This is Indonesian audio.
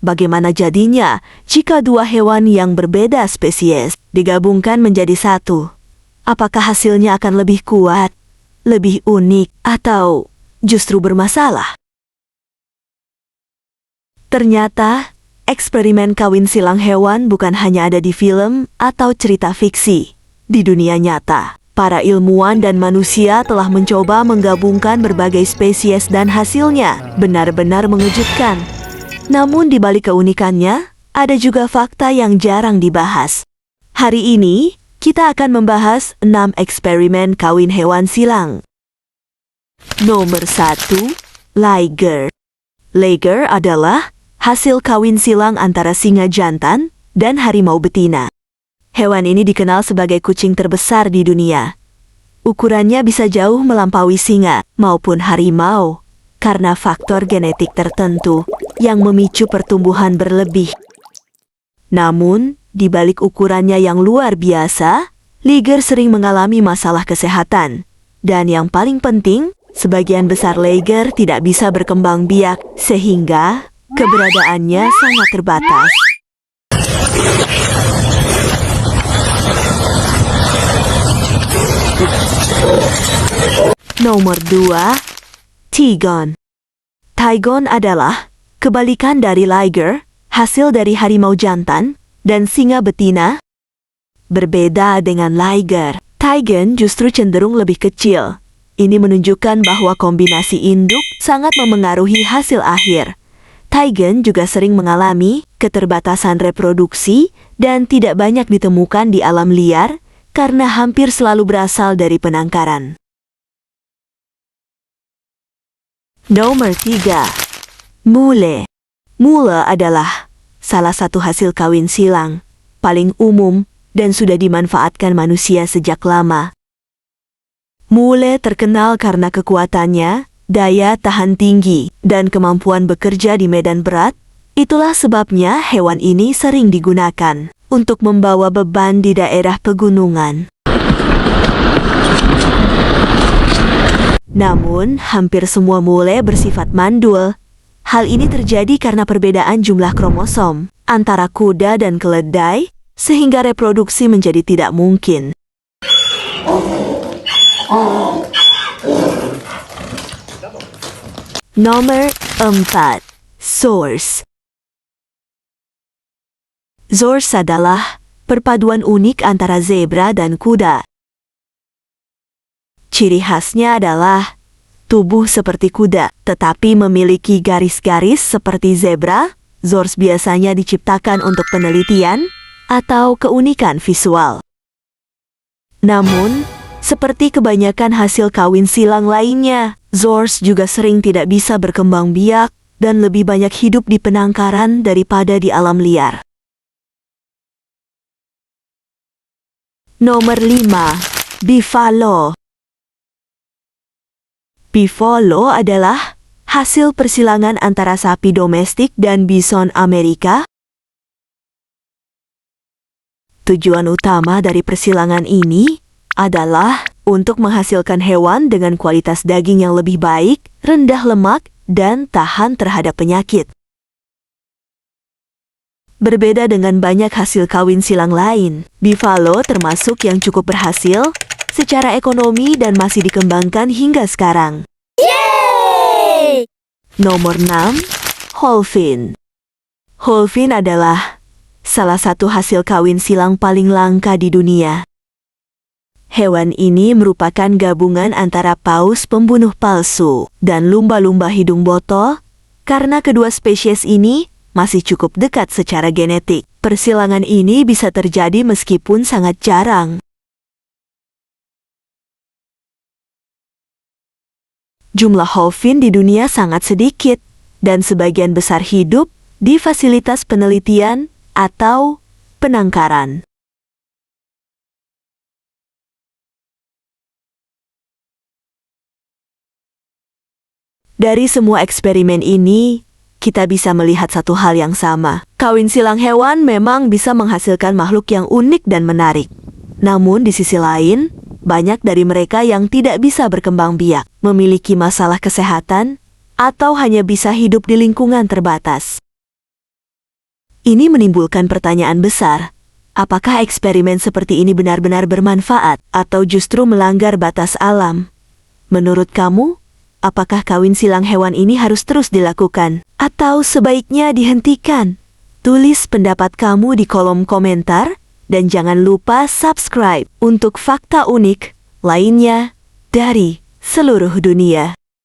Bagaimana jadinya jika dua hewan yang berbeda spesies digabungkan menjadi satu? Apakah hasilnya akan lebih kuat, lebih unik, atau justru bermasalah? Ternyata, eksperimen kawin silang hewan bukan hanya ada di film atau cerita fiksi. Di dunia nyata, para ilmuwan dan manusia telah mencoba menggabungkan berbagai spesies dan hasilnya benar-benar mengejutkan. Namun di balik keunikannya, ada juga fakta yang jarang dibahas. Hari ini, kita akan membahas 6 eksperimen kawin hewan silang. Nomor 1, Liger. Liger adalah hasil kawin silang antara singa jantan dan harimau betina. Hewan ini dikenal sebagai kucing terbesar di dunia. Ukurannya bisa jauh melampaui singa maupun harimau karena faktor genetik tertentu yang memicu pertumbuhan berlebih. Namun, di balik ukurannya yang luar biasa, liger sering mengalami masalah kesehatan. Dan yang paling penting, sebagian besar liger tidak bisa berkembang biak, sehingga keberadaannya sangat terbatas. Nomor 2, Tigon. Tigon adalah kebalikan dari liger, hasil dari harimau jantan dan singa betina. Berbeda dengan liger, Tigon justru cenderung lebih kecil. Ini menunjukkan bahwa kombinasi induk sangat memengaruhi hasil akhir. Tigon juga sering mengalami keterbatasan reproduksi dan tidak banyak ditemukan di alam liar karena hampir selalu berasal dari penangkaran. Nomor 3, Mule. Mule adalah salah satu hasil kawin silang paling umum dan sudah dimanfaatkan manusia sejak lama. Mule terkenal karena kekuatannya, daya tahan tinggi, dan kemampuan bekerja di medan berat. Itulah sebabnya hewan ini sering digunakan untuk membawa beban di daerah pegunungan. Namun, hampir semua mule bersifat mandul. Hal ini terjadi karena perbedaan jumlah kromosom antara kuda dan keledai, sehingga reproduksi menjadi tidak mungkin. Nomor 4, Zorse. Zorse adalah perpaduan unik antara zebra dan kuda. Ciri khasnya adalah tubuh seperti kuda, tetapi memiliki garis-garis seperti zebra. Zorse biasanya diciptakan untuk penelitian atau keunikan visual. Namun, seperti kebanyakan hasil kawin silang lainnya, Zorse juga sering tidak bisa berkembang biak dan lebih banyak hidup di penangkaran daripada di alam liar. Nomor 5, Buffalo. Buffalo adalah hasil persilangan antara sapi domestik dan bison Amerika. Tujuan utama dari persilangan ini adalah untuk menghasilkan hewan dengan kualitas daging yang lebih baik, rendah lemak, dan tahan terhadap penyakit. Berbeda dengan banyak hasil kawin silang lain, Buffalo termasuk yang cukup berhasil secara ekonomi dan masih dikembangkan hingga sekarang. Yeay! Nomor 6, Holfin. Holfin adalah salah satu hasil kawin silang paling langka di dunia. Hewan ini merupakan gabungan antara paus pembunuh palsu dan lumba-lumba hidung botol. Karena kedua spesies ini masih cukup dekat secara genetik, persilangan ini bisa terjadi meskipun sangat jarang. Jumlah Holfin di dunia sangat sedikit, dan sebagian besar hidup di fasilitas penelitian atau penangkaran. Dari semua eksperimen ini, kita bisa melihat satu hal yang sama. Kawin silang hewan memang bisa menghasilkan makhluk yang unik dan menarik. Namun di sisi lain, banyak dari mereka yang tidak bisa berkembang biak, memiliki masalah kesehatan, atau hanya bisa hidup di lingkungan terbatas. Ini menimbulkan pertanyaan besar. Apakah eksperimen seperti ini benar-benar bermanfaat atau justru melanggar batas alam? Menurut kamu, apakah kawin silang hewan ini harus terus dilakukan atau sebaiknya dihentikan? Tulis pendapat kamu di kolom komentar dan jangan lupa subscribe untuk fakta unik lainnya dari seluruh dunia.